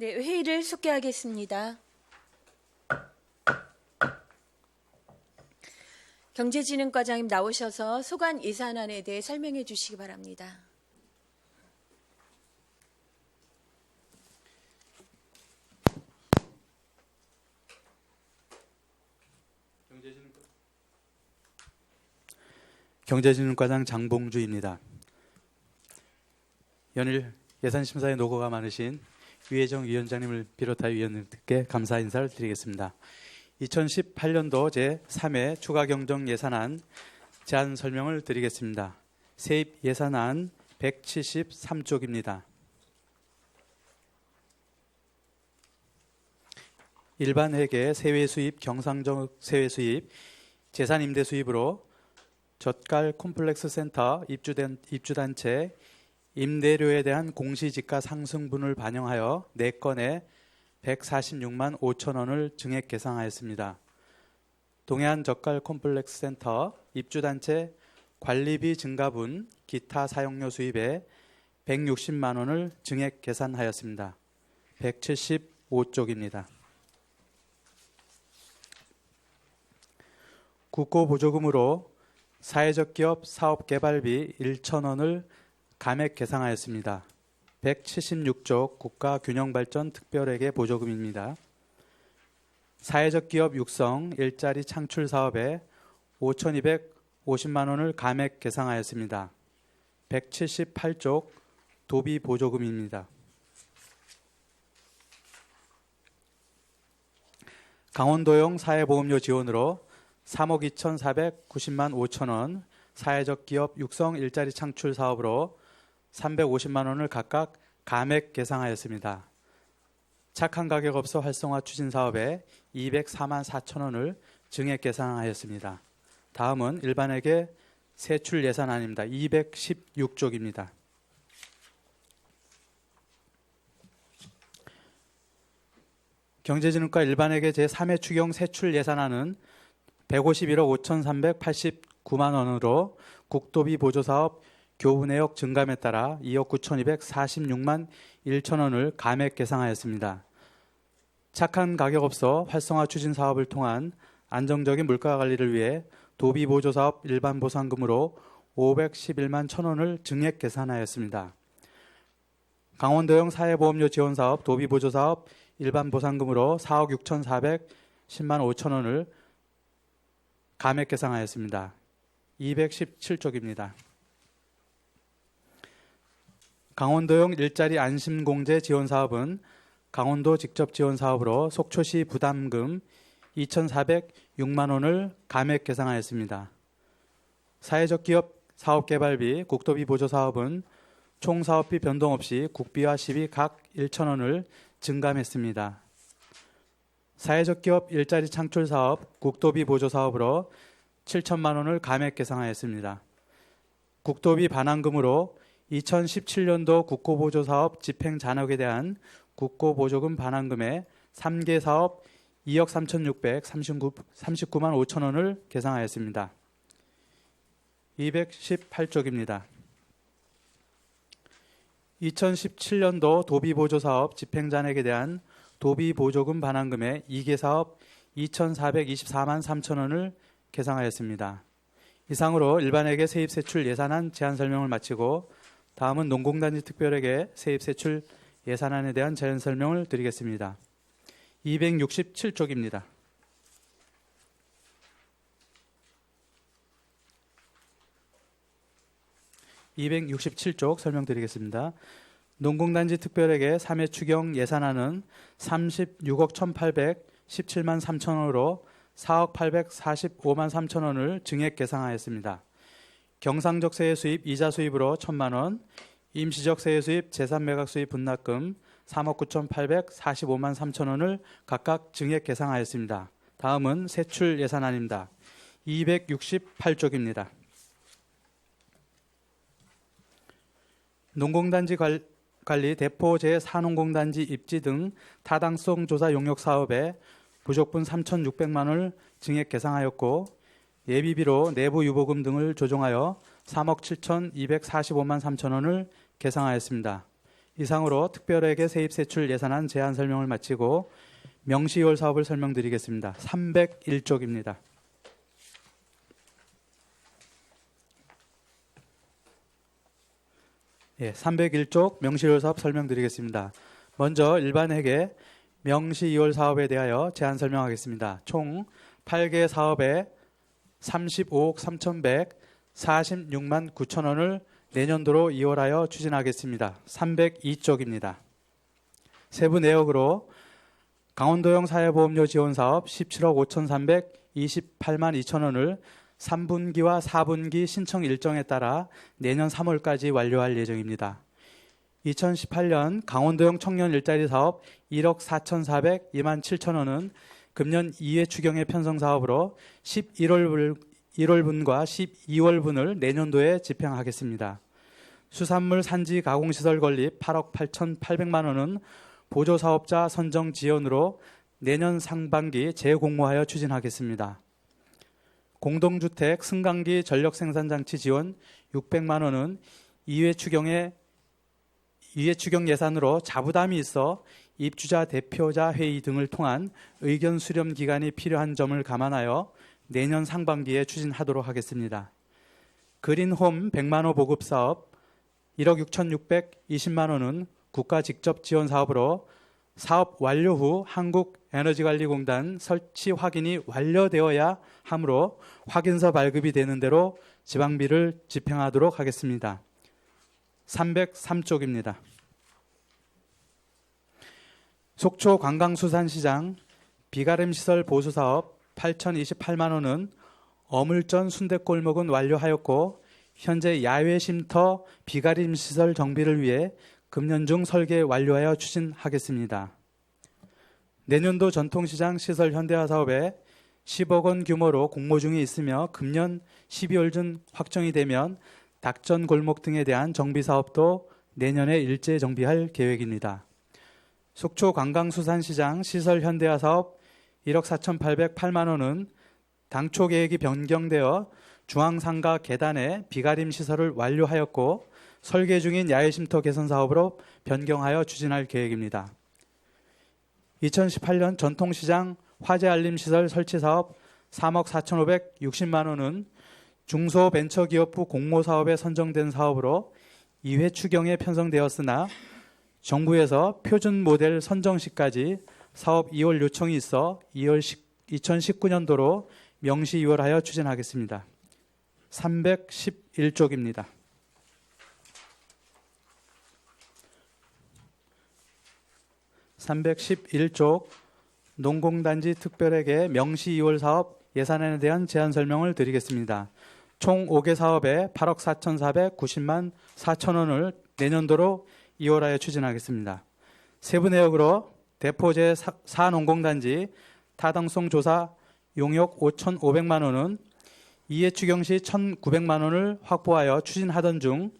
네, 회의를 속개하겠습니다. 경제진흥과장님 나오셔서 소관 예산안에 대해 설명해 주시기 바랍니다. 경제진흥과장 장봉주입니다. 연일 예산심사에 노고가 많으신 유해정 위원장님을 비롯하여 위원님들께 감사 인사를 드리겠습니다. 2018년도 제3회 추가경정 예산안 제안 설명을 드리겠습니다. 세입 예산안 173쪽입니다. 일반 회계 세외 수입, 경상적 세외 수입, 재산 임대 수입으로 젓갈 콤플렉스 센터 입주단체 임대료에 대한 공시지가 상승분을 반영하여 4건에 146만 5천 원을 증액 계상하였습니다. 동해안 젓갈 콤플렉스 센터 입주단체 관리비 증가분 기타 사용료 수입에 160만 원을 증액 계산하였습니다. 175쪽입니다. 국고보조금으로 사회적 기업 사업개발비 1천 원을 감액 계상하였습니다. 176쪽 국가균형발전 특별회계 보조금입니다. 사회적 기업 육성 일자리 창출 사업에 5,250만 원을 감액 계상하였습니다. 178쪽 도비 보조금입니다. 강원도용 사회보험료 지원으로 3억 2,490만 5천 원, 사회적 기업 육성 일자리 창출 사업으로 350만 원을 각각 감액 계상하였습니다. 착한 가격 업소 활성화 추진 사업에 204만 4천 원을 증액 계상하였습니다. 다음은 일반회계 세출 예산안입니다. 216쪽입니다. 경제진흥과 일반회계 제3회 추경 세출 예산안은 151억 5,389만 원으로 국도비 보조사업 교부 내역 증감에 따라 2억 9,246만 1천 원을 감액 계상하였습니다. 착한 가격 업소 활성화 추진 사업을 통한 안정적인 물가 관리를 위해 도비 보조 사업 일반 보상금으로 511만 1천 원을 증액 계산하였습니다. 강원도형 사회보험료 지원 사업 도비 보조 사업 일반 보상금으로 4억 6,410만 5천 원을 감액 계상하였습니다. 217쪽입니다. 강원도용 일자리 안심공제 지원 사업은 강원도 직접 지원 사업으로 속초시 부담금 2,406만 원을 감액 계상하였습니다. 사회적 기업 사업개발비 국도비 보조 사업은 총 사업비 변동 없이 국비와 시비 각 1천 원을 증감했습니다. 사회적 기업 일자리 창출 사업 국도비 보조 사업으로 7천만 원을 감액 계상하였습니다. 국도비 반환금으로 2017년도 국고보조 사업 집행 잔액에 대한 국고보조금 반환금의 3개 사업 2억 3,639만 5천 원을 계상하였습니다. 218쪽입니다. 2017년도 도비보조 사업 집행 잔액에 대한 도비보조금 반환금의 2개 사업 2,424만 3천 원을 계상하였습니다. 이상으로 일반회계 세입세출 예산안 제안 설명을 마치고 다음은 농공단지 특별회계 세입세출 예산안에 대한 제안 설명을 드리겠습니다. 267쪽입니다. (267쪽) 설명드리겠습니다. 농공단지 특별회계 3회 추경 예산안은 36억 1,817만 3천 원으로 4억 845만 3천 원을 증액 계상하였습니다. 경상적 세액 수입 이자 수입으로 1,000만 원, 임시적 세액 수입 재산 매각 수입 분납금 3억 9,845만 3천 원을 각각 증액 계상하였습니다. 다음은 세출 예산안입니다. 268쪽입니다. 농공단지 관리 대포 제4농공단지 입지 등 타당성 조사 용역 사업에 부족분 3,600만 원을 증액 계상하였고 예비비로 내부 유보금 등을 조정하여 3억 7,245만 3천 원을 계상하였습니다. 이상으로 특별회계 세입세출 예산안 제안 설명을 마치고 명시 2월 사업을 설명드리겠습니다. 301쪽입니다. 예, 301쪽 명시 2월 사업 설명드리겠습니다. 먼저 일반회계 명시 2월 사업에 대하여 제안 설명하겠습니다. 총 8개 사업에 35억 3,146만 9천 원을 내년도로 2월하여 추진하겠습니다. 302쪽입니다. 세부 내역으로 강원도형 사회보험료 지원사업 17억 5,328만 2천 원을 3분기와 4분기 신청 일정에 따라 내년 3월까지 완료할 예정입니다. 2018년 강원도형 청년 일자리 사업 1억 4,402만 7천 원은 금년 2회 추경의 편성 사업으로 11월분과 12월분을 내년도에 집행하겠습니다. 수산물 산지 가공시설 건립 8억 8,800만 원은 보조사업자 선정 지원으로 내년 상반기 재공모하여 추진하겠습니다. 공동주택 승강기 전력생산장치 지원 600만 원은 2회 추경 예산으로 자부담이 있어 입주자 대표자 회의 등을 통한 의견 수렴 기간이 필요한 점을 감안하여 내년 상반기에 추진하도록 하겠습니다. 그린홈 100만 호 보급 사업 1억 6,620만 원은 국가 직접 지원 사업으로 사업 완료 후 한국에너지관리공단 설치 확인이 완료되어야 하므로 확인서 발급이 되는 대로 지방비를 집행하도록 하겠습니다. 303쪽입니다. 속초 관광수산시장 비가림시설 보수사업 8,028만 원은 어물전 순댓골목은 완료하였고 현재 야외 쉼터 비가림시설 정비를 위해 금년 중 설계 완료하여 추진하겠습니다. 내년도 전통시장 시설 현대화 사업에 10억 원 규모로 공모 중에 있으며 금년 12월 중 확정이 되면 닭전 골목 등에 대한 정비 사업도 내년에 일제 정비할 계획입니다. 속초 관광수산시장 시설 현대화 사업 1억 4,808만 원은 당초 계획이 변경되어 중앙상가 계단에 비가림 시설을 완료하였고 설계 중인 야외쉼터 개선 사업으로 변경하여 추진할 계획입니다. 2018년 전통시장 화재알림시설 설치 사업 3억 4,560만 원은 중소벤처기업부 공모사업에 선정된 사업으로 2회 추경에 편성되었으나 정부에서 표준 모델 선정 시까지 사업 2월 요청이 있어 2019년도로 명시 2월하여 추진하겠습니다. 311쪽입니다. (311쪽) 농공단지 특별회계 명시 2월 사업 예산안에 대한 제안 설명을 드리겠습니다. 총 5개 사업에 8억 4,490만 4천 원을 내년도로 2월하여 추진하겠습니다. 세부 내역으로 대포 제4농공단지 타당성 조사 용역 5,500만 원은 2회 추경 시 1,900만 원을 확보하여 추진하던 중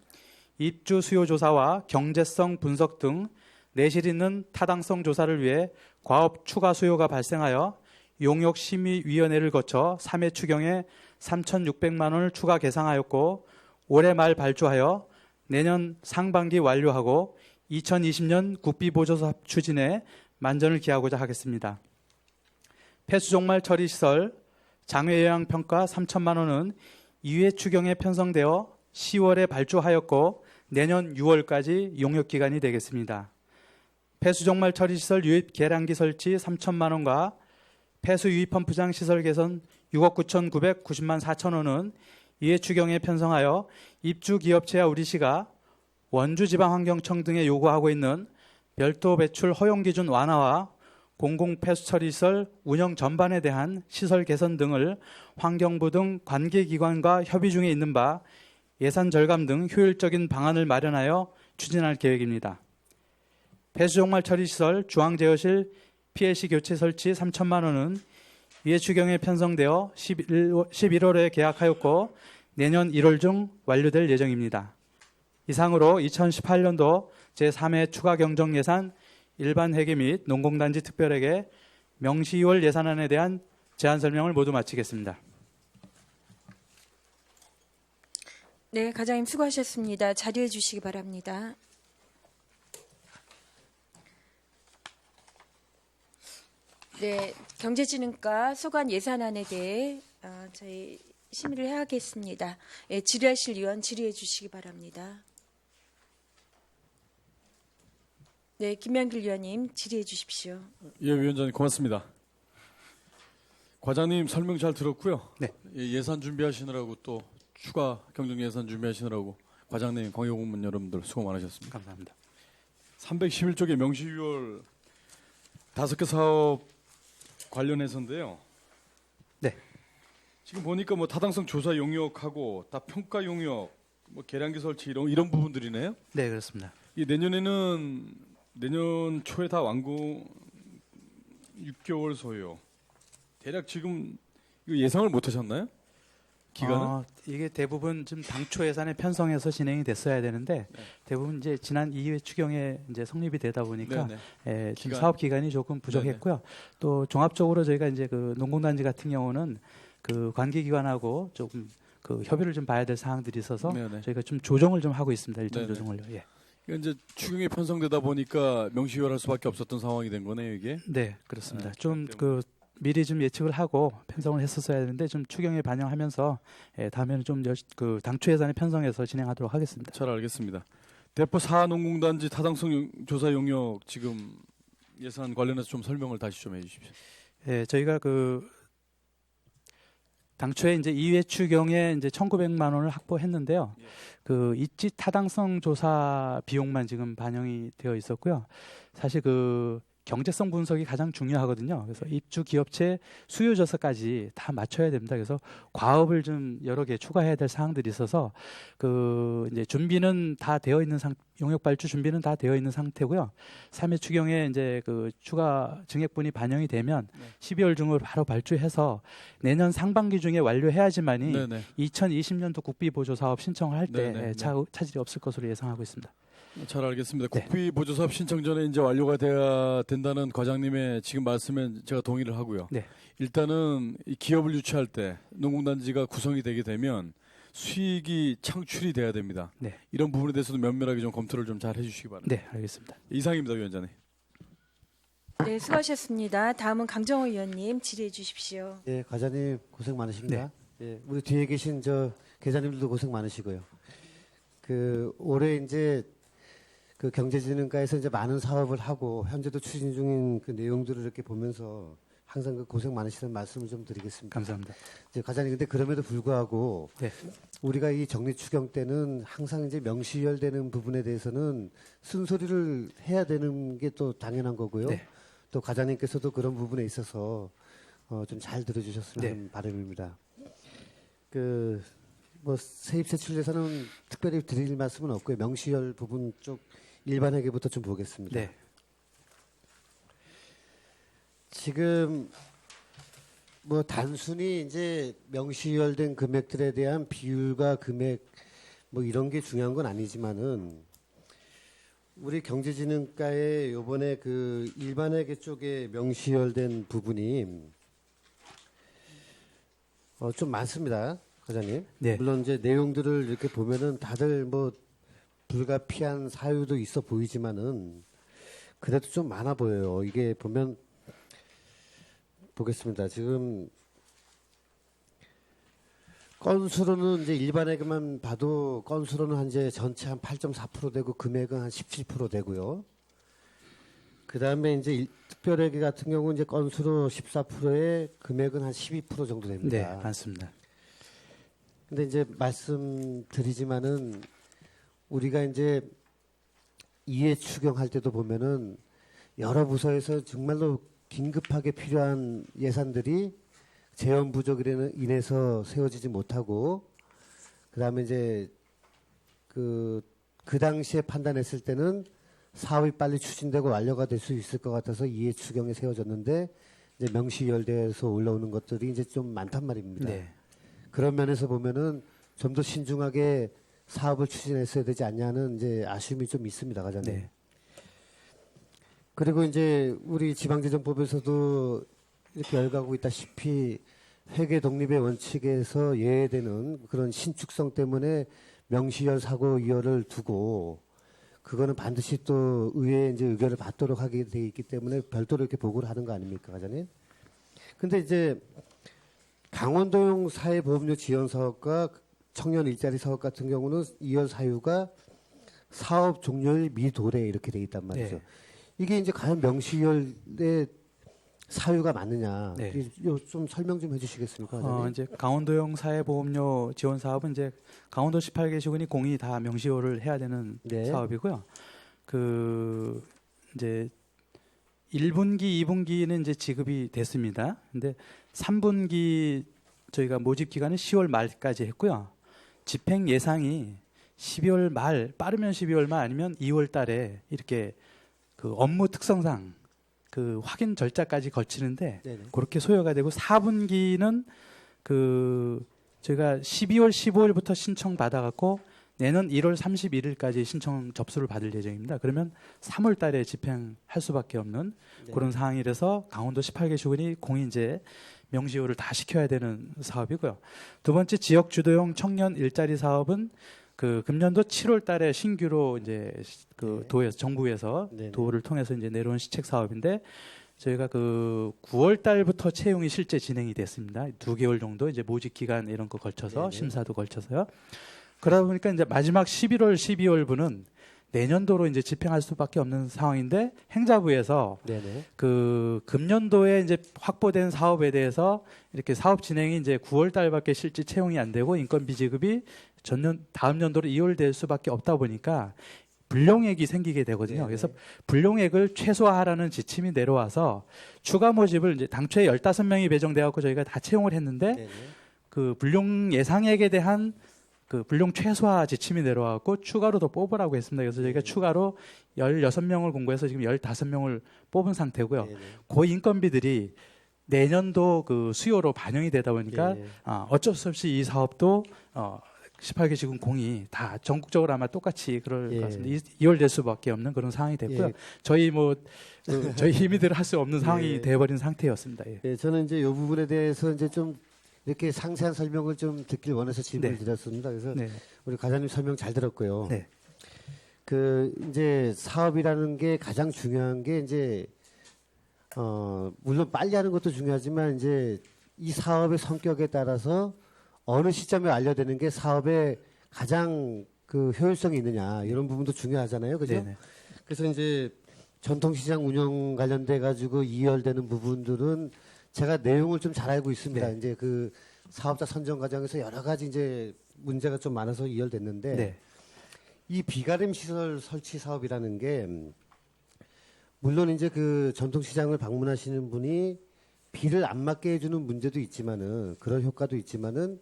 입주 수요 조사와 경제성 분석 등 내실 있는 타당성 조사를 위해 과업 추가 수요가 발생하여 용역심의위원회를 거쳐 3회 추경에 3,600만 원을 추가 계상하였고 올해 말 발주하여 내년 상반기 완료하고 2020년 국비보조사업 추진에 만전을 기하고자 하겠습니다. 폐수종말 처리시설 장외요양평가 3천만 원은 2회 추경에 편성되어 10월에 발주하였고 내년 6월까지 용역기간이 되겠습니다. 폐수종말 처리시설 유입 계량기 설치 3천만 원과 폐수 유입펌프장 시설 개선 6억 9,990만 4천 원은 2회 추경에 편성하여 입주기업체와 우리시가 원주지방환경청 등에 요구하고 있는 별도 배출 허용기준 완화와 공공폐수처리시설 운영 전반에 대한 시설 개선 등을 환경부 등 관계기관과 협의 중에 있는 바 예산 절감 등 효율적인 방안을 마련하여 추진할 계획입니다. 폐수종말 처리시설 중앙제어실 PLC 교체 설치 3천만 원은 2회 추경에 편성되어 11월에 계약하였고 내년 1월 중 완료될 예정입니다. 이상으로 2018년도 제3회 추가 경정 예산 일반 회계 및 농공단지 특별회계 명시 2월 예산안에 대한 제안 설명을 모두 마치겠습니다. 네, 과장님 수고하셨습니다. 자리해 주시기 바랍니다. 네, 경제진흥과 소관 예산안에 대해 저희 심의를 해야겠습니다. 예, 질의하실 위원 질의해 주시기 바랍니다. 네, 김명길 위원님 질의해 주십시오. 예, 위원장님 고맙습니다. 과장님 설명 잘 들었고요. 네. 예, 예산 준비하시느라고 또 추가 경정 예산 준비하시느라고 과장님, 광역공무원 여러분들 수고 많으셨습니다. 감사합니다. 311쪽의 명시유월 5개 사업 관련해서인데요. 네. 지금 보니까 뭐 타당성 조사 용역하고 다 평가 용역, 뭐 계량기 설치 이런 부분들이네요. 네, 그렇습니다. 이 내년 초에 다 완공 6개월 소요. 대략 지금 이거 예상을 못 하셨나요? 기간은? 이게 대부분 지금 당초 예산에 편성해서 진행이 됐어야 되는데 네. 대부분 이제 지난 2회 추경에 이제 성립이 되다 보니까 네네. 지금 기간. 사업 기간이 조금 부족했고요. 또 종합적으로 저희가 이제 그 농공단지 같은 경우는 그 관계기관하고 조금 그 협의를 좀 봐야 될 사항들이 있어서 네네. 저희가 좀 조정을 좀 하고 있습니다. 일정 네네. 조정을요. 예. 이게 이제 추경이 편성되다 보니까 명시유월할 수밖에 없었던 상황이 된 거네요, 이게. 네, 그렇습니다. 네, 좀 그렇기 그 미리 좀 예측을 하고 편성을 했었어야 되는데 좀 추경에 반영하면서 다음에는 좀 그 당초 예산에 편성해서 진행하도록 하겠습니다. 잘 알겠습니다. 대포 사농공단지 타당성 조사 용역 지금 예산 관련해서 좀 설명을 다시 좀 해주십시오. 예, 저희가 그 당초에 이제 2회 추경에 이제 1,900만 원을 확보했는데요. 예. 그 입지 타당성 조사 비용만 지금 반영이 되어 있었고요. 사실 그 경제성 분석이 가장 중요하거든요. 그래서 입주 기업체 수요 조사까지 다 맞춰야 됩니다. 그래서 과업을 좀 여러 개 추가해야 될 사항들이 있어서 그 이제 준비는 다 되어 있는 용역 발주 준비는 다 되어 있는 상태고요. 3회 추경에 이제 그 추가 증액분이 반영이 되면 12월 중으로 바로 발주해서 내년 상반기 중에 완료해야지만이 네네. 2020년도 국비 보조 사업 신청을 할 때 네네. 차질이 없을 것으로 예상하고 있습니다. 잘 알겠습니다. 네. 국비 보조 사업 신청 전에 이제 완료가 돼야 된다는 과장님의 지금 말씀에 제가 동의를 하고요. 네. 일단은 이 기업을 유치할 때 농공단지가 구성이 되게 되면 수익이 창출이 돼야 됩니다. 네. 이런 부분에 대해서도 면밀하게 좀 검토를 좀 잘 해주시기 바랍니다. 네, 알겠습니다. 이상입니다, 위원장님. 네, 수고하셨습니다. 다음은 강정호 위원님 질의해 주십시오. 예, 과장님 고생 많으십니다. 예, 우리 뒤에 계신 저 계장님들도 고생 많으시고요. 그 올해 이제 그 경제진흥과에서 이제 많은 사업을 하고 현재도 추진 중인 그 내용들을 이렇게 보면서 항상 그 고생 많으시다는 말씀을 좀 드리겠습니다. 감사합니다. 이제 과장님 근데 그럼에도 불구하고 네. 우리가 이 정리 추경 때는 항상 이제 명시열되는 부분에 대해서는 쓴소리를 해야 되는 게 또 당연한 거고요. 네. 또 과장님께서도 그런 부분에 있어서 좀 잘 들어주셨으면 네. 하는 바람입니다. 그 뭐 세입 세출 예산은 특별히 드릴 말씀은 없고요. 명시열 부분 쪽 일반 회계부터 좀 보겠습니다. 네. 지금 뭐 단순히 이제 명시열된 금액들에 대한 비율과 금액 뭐 이런 게 중요한 건 아니지만은 우리 경제진흥과의 요번에 그 일반회계 쪽에 명시열된 부분이 좀 많습니다, 과장님. 네. 물론 이제 내용들을 이렇게 보면은 다들 뭐 불가피한 사유도 있어 보이지만은 그래도 좀 많아 보여요. 이게 보면 보겠습니다. 지금 건수로는 이제 일반회계만 봐도 건수로는 한 이제 전체 한 8.4% 되고 금액은 한 17% 되고요. 그 다음에 이제 특별회계 같은 경우 이제 건수로 14%에 금액은 한 12% 정도 네, 됩니다. 맞습니다. 근데 이제 말씀드리지만은 우리가 이제 2회 추경할 때도 보면은 여러 부서에서 정말로 긴급하게 필요한 예산들이 재원 부족으로 인해서 세워지지 못하고 그다음에 이제 그 당시에 판단했을 때는 사업이 빨리 추진되고 완료가 될 수 있을 것 같아서 2회 추경에 세워졌는데 이제 명시열대에서 올라오는 것들이 이제 좀 많단 말입니다. 네. 그런 면에서 보면은 좀 더 신중하게 사업을 추진했어야 되지 않냐는 이제 아쉬움이 좀 있습니다, 과장님. 네. 그리고 이제 우리 지방재정법에서도 이렇게 열거하고 있다시피 회계 독립의 원칙에서 예외되는 그런 신축성 때문에 명시열 사고 이열을 두고 그거는 반드시 또 의회에 이제 의견을 받도록 하게 돼 있기 때문에 별도로 이렇게 보고를 하는 거 아닙니까, 과장님? 근데 이제 강원도용 사회보험료 지원 사업과 청년 일자리 사업 같은 경우는 2월 사유가 사업 종료일 미도래 이렇게 돼 있단 말이죠. 네. 이게 이제 과연 명시일의 사유가 맞느냐? 네. 좀 설명 좀 해주시겠습니까, 과장님? 이제 강원도형 사회보험료 지원 사업은 이제 강원도 18개 시군이 공이 다 명시효를 해야 되는 네. 사업이고요. 그 이제 1분기, 2분기는 이제 지급이 됐습니다. 근데 3분기 저희가 모집 기간은 10월 말까지 했고요. 집행 예상이 12월 말, 빠르면 12월 말 아니면 2월 달에 이렇게 그 업무 특성상 그 확인 절차까지 거치는데 네네. 그렇게 소요가 되고 4분기는 그 저희가 12월 15일부터 신청 받아갖고 내년 1월 31일까지 신청 접수를 받을 예정입니다. 그러면 3월 달에 집행할 수밖에 없는 네. 그런 상황이라서 강원도 18개 시군이 공인제 명시효를 다 시켜야 되는 사업이고요. 두 번째 지역 주도형 청년 일자리 사업은 그 금년도 7월 달에 신규로 이제 그 네. 도에서 정부에서 네네. 도를 통해서 이제 내려온 시책 사업인데 저희가 그 9월 달부터 채용이 실제 진행이 됐습니다. 2개월 정도 이제 모집 기간 이런 거 걸쳐서 네네. 심사도 걸쳐서요. 그러다 보니까 이제 마지막 11월, 12월 분은 내년도로 이제 집행할 수밖에 없는 상황인데 행자부에서 네네. 그 금년도에 이제 확보된 사업에 대해서 이렇게 사업 진행이 이제 9월 달밖에 실제 채용이 안 되고 인건비 지급이 전년 다음 연도로 이월될 수밖에 없다 보니까 불용액이 생기게 되거든요. 네네. 그래서 불용액을 최소화하라는 지침이 내려와서 추가 모집을 이제 당초에 15명이 배정돼 갖고 저희가 다 채용을 했는데 네네. 그 불용 예상액에 대한 그 불용 최소화 지침이 내려와갖고 추가로 더 뽑으라고 했습니다. 그래서 저희가 추가로 16명을 공고해서 지금 15명을 뽑은 상태고요. 네네. 그 인건비들이 내년도 그 수요로 반영이 되다 보니까 예. 어쩔 수 없이 이 사업도 18개 시군 공이 다 전국적으로 아마 똑같이 그럴 예. 것 같습니다. 2월 될 수밖에 없는 그런 상황이 됐고요. 예. 저희 저희 힘이들 할 수 없는 상황이 예. 돼버린 상태였습니다. 예. 예, 저는 이제 이 부분에 대해서 이제 좀 이렇게 상세한 설명을 좀 듣길 원해서 질문을 네. 드렸습니다. 그래서 네. 우리 과장님 설명 잘 들었고요. 네. 그 이제 사업이라는 게 가장 중요한 게 이제 물론 빨리 하는 것도 중요하지만 이제 이 사업의 성격에 따라서 어느 시점에 완료되는 게 사업의 가장 그 효율성이 있느냐 이런 부분도 중요하잖아요, 그죠? 네네. 그래서 이제 전통시장 운영 관련돼 가지고 이열되는 부분들은 제가 내용을 좀 잘 알고 있습니다. 네. 이제 그 사업자 선정 과정에서 여러 가지 이제 문제가 좀 많아서 이열됐는데 네. 이 비가림 시설 설치 사업이라는 게 물론 이제 그 전통시장을 방문하시는 분이 비를 안 맞게 해주는 문제도 있지만은 그런 효과도 있지만은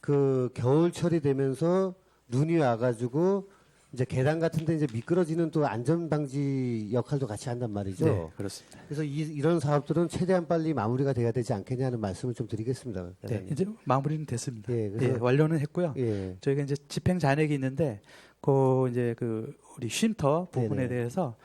그 겨울철이 되면서 눈이 와가지고 이제 계단 같은데 이제 미끄러지는 또 안전 방지 역할도 같이 한단 말이죠. 네, 그렇습니다. 그래서 이런 사업들은 최대한 빨리 마무리가 돼야 되지 않겠냐는 말씀을 좀 드리겠습니다. 네, 이제 마무리는 됐습니다. 예, 예, 그래서 완료는 했고요. 예, 저희가 이제 집행 잔액이 있는데 그 이제 그 우리 쉼터 부분에 네네. 대해서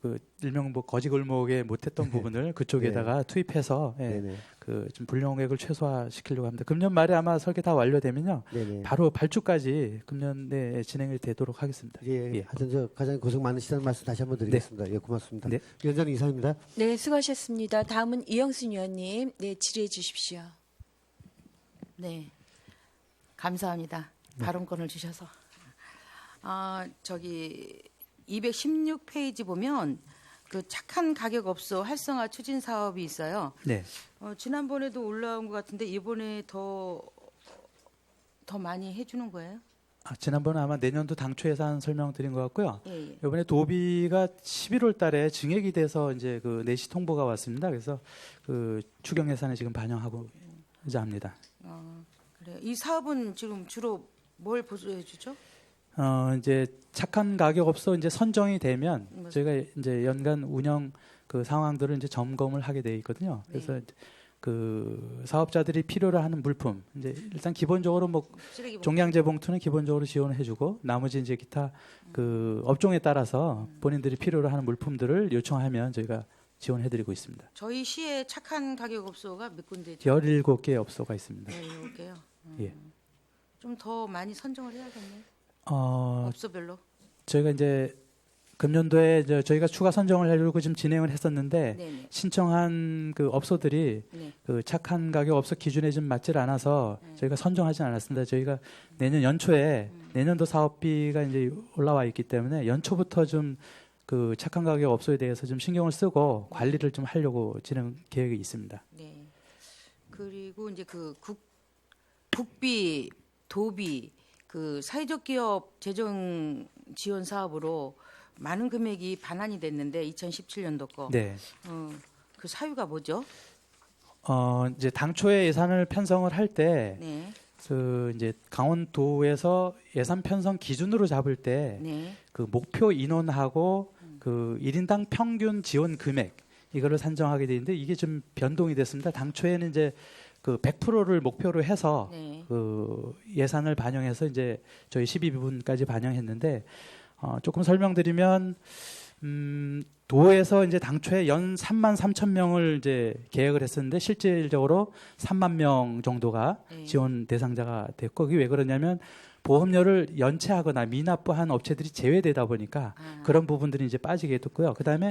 그 일명 뭐 거지 골목에 못했던 부분을 그쪽에다가 투입해서 예, 네네, 그 좀 불용액을 최소화시키려고 합니다. 금년 말에 아마 설계 다 완료되면요, 네네. 바로 발주까지 금년 내에 진행이 되도록 하겠습니다. 예, 예. 하여튼 저 과장님 고생 많으시다는 말씀 다시 한번 드리겠습니다. 예, 고맙습니다. 네. 위원장님 이상입니다. 네, 수고하셨습니다. 다음은 이영순 의원님, 네, 질의해 주십시오. 네, 감사합니다. 발언권을 주셔서. 저기 216페이지 보면 그 착한 가격 업소 활성화 추진 사업이 있어요. 네, 지난번에도 올라온 것 같은데 이번에 더 많이 해주는 거예요? 지난번에 아마 내년도 당초 예산 설명드린 것 같고요. 예, 예. 이번에 도비가 11월 달에 증액이 돼서 이제 그 내시 통보가 왔습니다. 그래서 그 추경 예산에 지금 반영하고자 합니다. 그래요. 이 사업은 지금 주로 뭘 보조해 주죠? 이제 착한 가격업소 이제 선정이 되면 맞아요. 저희가 이제 연간 운영 그 상황들을 이제 점검을 하게 돼 있거든요. 그래서 그 사업자들이 필요로 하는 물품 이제 일단 기본적으로 뭐 쓰레기 봉투. 종량제 봉투는 기본적으로 지원을 해주고 나머지 이제 기타 그 업종에 따라서 본인들이 필요로 하는 물품들을 요청하면 저희가 지원해드리고 있습니다. 저희 시에 착한 가격 업소가 몇 군데죠? 17개 업소가 있습니다. 17개요. 예. 좀 더 많이 선정을 해야겠네요. 어, 업소별로. 저희가 이제 금년도에 저희가 추가 선정을 하려고 지금 진행을 했었는데 네네. 신청한 그 업소들이 네. 그 착한 가격 업소 기준에 좀 맞질 않아서 저희가 선정하지 않았습니다. 저희가 내년 연초에 내년도 사업비가 이제 올라와 있기 때문에 연초부터 좀 그 착한 가격 업소에 대해서 좀 신경을 쓰고 관리를 좀 하려고 진행 계획이 있습니다. 네. 그리고 이제 그 국비, 도비, 그 사회적 기업 재정 지원 사업으로 많은 금액이 반환이 됐는데 2017년도 거. 네. 그 사유가 뭐죠? 이제 당초에 예산을 편성을 할 때 네. 그 이제 강원도에서 예산 편성 기준으로 잡을 때 네. 그 목표 인원하고 그 1인당 평균 지원 금액 이거를 산정하게 되는데 이게 좀 변동이 됐습니다. 당초에는 이제 그 100%를 목표로 해서 네. 그 예산을 반영해서 이제 저희 12부분까지 반영했는데 조금 설명드리면 도에서 이제 당초에 연 3만 3천 명을 이제 계획을 했었는데 실질적으로 3만 명 정도가 네. 지원 대상자가 됐고 그게 왜 그러냐면 보험료를 연체하거나 미납부한 업체들이 제외되다 보니까 그런 부분들이 이제 빠지게 됐고요. 그다음에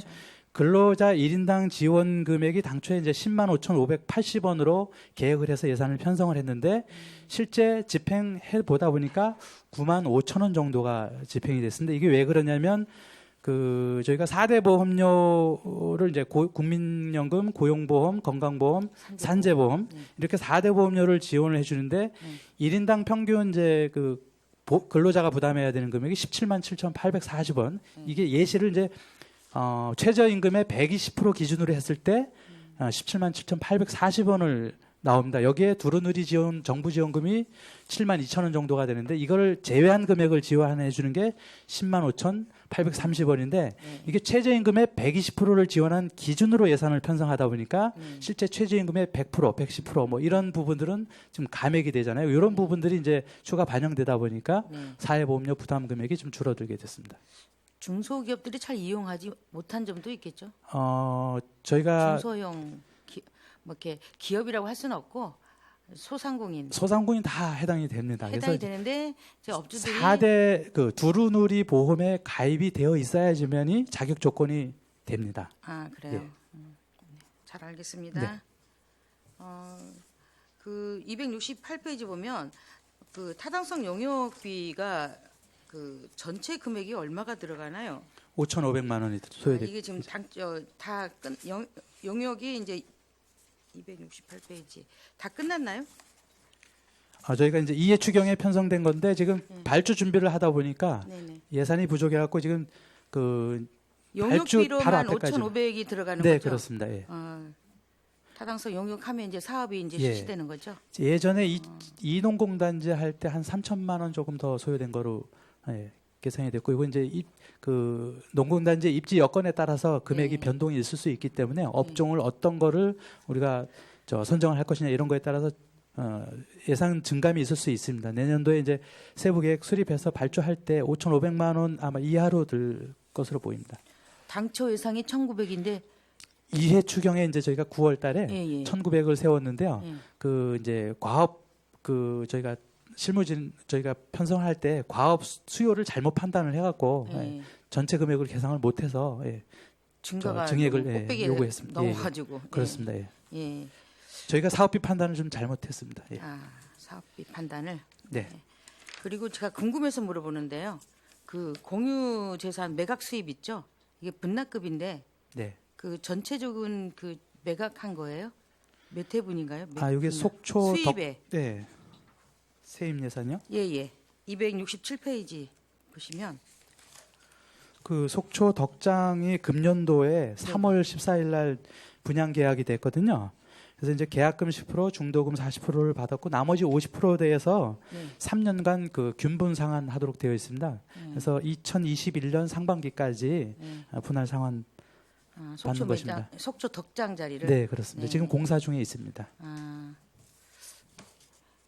근로자 1인당 지원 금액이 당초에 이제 10만 5,580원으로 계획을 해서 예산을 편성을 했는데 실제 집행해 보다 보니까 9만 5천 원 정도가 집행이 됐습니다. 이게 왜 그러냐면 그 저희가 4대 보험료를 이제 국민연금, 고용보험, 건강보험, 산재보험 이렇게 4대 보험료를 지원을 해주는데 1인당 평균 이제 그 근로자가 부담해야 되는 금액이 17만 7,840원. 이게 예시를 이제 최저임금의 120% 기준으로 했을 때 17만 7,840원을 나옵니다. 여기에 두루누리 지원, 정부 지원금이 7만 2천 원 정도가 되는데 이걸 제외한 금액을 지원해 주는 게 10만 5,830원인데 이게 최저임금의 120%를 지원한 기준으로 예산을 편성하다 보니까 실제 최저임금의 100%, 110%뭐 이런 부분들은 지금 감액이 되잖아요. 이런 부분들이 이제 추가 반영되다 보니까 사회보험료 부담 금액이 좀 줄어들게 됐습니다. 중소기업들이 잘 이용하지 못한 점도 있겠죠. 저희가 중소형 뭐 이렇게 기업이라고 할 수는 없고 소상공인 소상공인 다 해당이 됩니다. 해당이 되는데 이제 업주들이 4대 그 두루누리 보험에 가입이 되어 있어야지만이 자격 조건이 됩니다. 그래요. 예. 잘 알겠습니다. 네. 그 268페이지 보면 그 타당성 용역비가 그 전체 금액이 얼마가 들어가나요? 5,500만 원이 소요됩니다. 이게 지금 용역이 이제 268페이지 다 끝났나요? 저희가 이제 이해 추경에 편성된 건데 지금 발주 준비를 하다 보니까 네네. 예산이 부족해 갖고 지금 그 발주 바로 용역비로만 앞에까지 5,500이 들어가는 네, 거죠? 그렇습니다. 예. 타당성 용역하면 이제 사업이 이제 예. 실시되는 거죠? 예전에 이농공단지 할 때 한 3천만 원 조금 더 소요된 거로 계산이 됐고 이거 이제 그 농공단지 입지 여건에 따라서 금액이 네. 변동이 있을 수 있기 때문에 업종을 어떤 거를 우리가 선정을 할 것이냐 이런 거에 따라서 예산 증감이 있을 수 있습니다. 내년도에 이제 세부 계획 수립해서 발주할 때 5,500만 원 아마 이하로 들 것으로 보입니다. 당초 예상이 1,900인데 이해 추경에 이제 저희가 9월 달에 예. 1,900을 세웠는데요. 예. 그 이제 과업 그 저희가 실무진 저희가 편성할 때 과업 수요를 잘못 판단을 해갖고 예. 전체 금액을 계산을 못해서 증가가 증액을 너무 꼭대기에 요구했습니다. 넘어가지고 그렇습니다. 예. 예. 저희가 사업비 판단을 좀 잘못했습니다. 예. 사업비 판단을. 네. 그리고 제가 궁금해서 물어보는데요. 그 공유 재산 매각 수입 있죠? 이게 분납급인데 네. 그 전체적인 그 매각한 거예요? 몇 회분인가요? 이게 속초 수입에 네. 세입 예산이요? 예. 267페이지 보시면 그 속초 덕장이 금년도에 3월 14일 날 분양 계약이 됐거든요. 그래서 이제 계약금 10%, 중도금 40%를 받았고 나머지 50%대에서 3년간 그 균분 상환하도록 되어 있습니다. 그래서 2021년 상반기까지 분할 상환 속초 받는 것입니다. 매장, 속초 덕장 자리를. 네, 그렇습니다. 네. 지금 공사 중에 있습니다.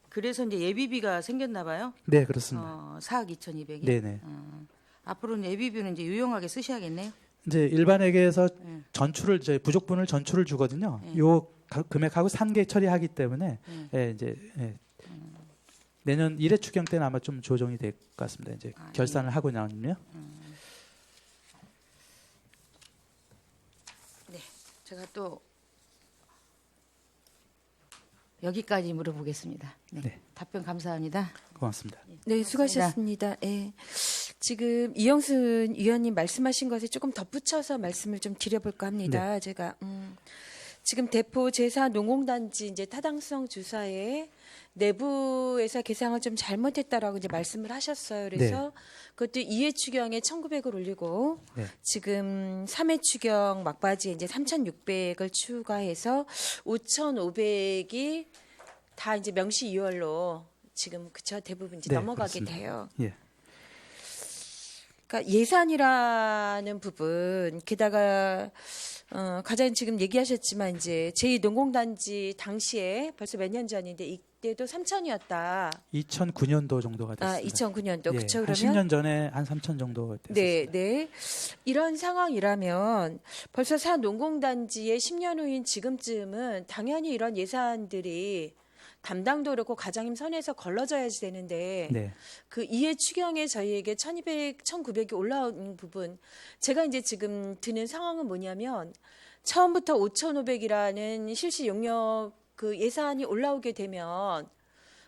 그래서 이제 예비비가 생겼나 봐요. 네, 그렇습니다. 4억 2,200이. 네네. 앞으로는 예비비는 이제 유용하게 쓰셔야겠네요. 이제 일반에게서 네. 전출을 저희 부족분을 전출을 주거든요. 네. 요 금액하고 산계 처리하기 때문에 내년 1회 추경 때는 아마 좀 조정이 될 것 같습니다. 이제 결산을 하고 나면요. 제가 또 여기까지 물어보겠습니다. 네. 네. 답변 감사합니다. 고맙습니다. 네, 수고하셨습니다. 예. 지금 이영순 위원님 말씀하신 것에 조금 덧붙여서 말씀을 좀 드려볼까 합니다. 제가 지금 대포 제4농공단지 이제 타당성 주사에 내부에서 계상을 좀 잘못했다라고 이제 말씀을 하셨어요. 그래서 그것도 2회 추경에 1,900을 올리고 네. 지금 3회 추경 막바지에 이제 3,600을 추가해서 5,500이 다 이제 명시 2월로 지금 그쵸 대부분 이제 네, 넘어가게 그렇습니다. 돼요. 예. 그러니까 예산이라는 부분 게다가 가장 지금 얘기하셨지만 이제 제2농공단지 당시에 벌써 몇 년 전인데 이때도 3천이었다. 2009년도 정도가 됐습니다. 아, 2009년도 예, 그쵸 한 그러면 10년 전에 한 3천 정도 됐습니다. 네, 네. 이런 상황이라면 벌써 사농공단지의 10년 후인 지금쯤은 당연히 이런 예산들이 담당도 그렇고 가장님 선에서 걸러져야지 되는데 네. 그 이해 추경에 저희에게 1,200, 1,900이 올라온 부분 제가 이제 지금 드는 상황은 뭐냐면 처음부터 5,500이라는 실시 용역 그 예산이 올라오게 되면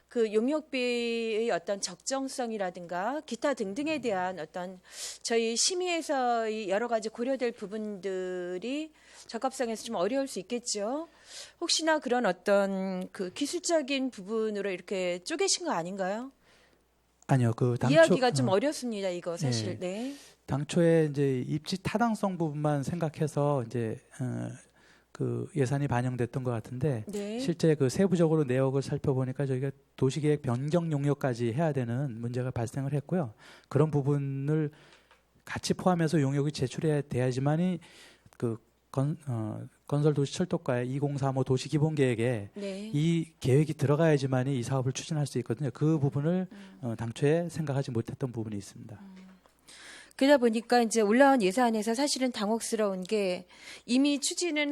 그 용역비의 어떤 적정성이라든가 기타 등등에 대한 어떤 저희 심의에서의 여러 가지 고려될 부분들이 적합성에서 좀 어려울 수 있겠죠. 혹시나 그런 어떤 그 기술적인 부분으로 이렇게 쪼개신 거 아닌가요? 아니요. 그 당초 이해하기가 좀 어렵습니다. 이거 사실. 네. 네. 당초에 이제 입지 타당성 부분만 생각해서 이제 그 예산이 반영됐던 것 같은데 네. 실제 그 세부적으로 내역을 살펴보니까 저희가 도시계획 변경 용역까지 해야 되는 문제가 발생을 했고요. 그런 부분을 같이 포함해서 용역이 제출해야 돼야지만이 그 건설도시철도과의 2035 도시기본계획에 네. 이 계획이 들어가야지만이 이 사업을 추진할 수 있거든요. 그 부분을 당초에 생각하지 못했던 부분이 있습니다. 그러다 보니까 이제 올라온 예산에서 사실은 당혹스러운 게 이미 추진은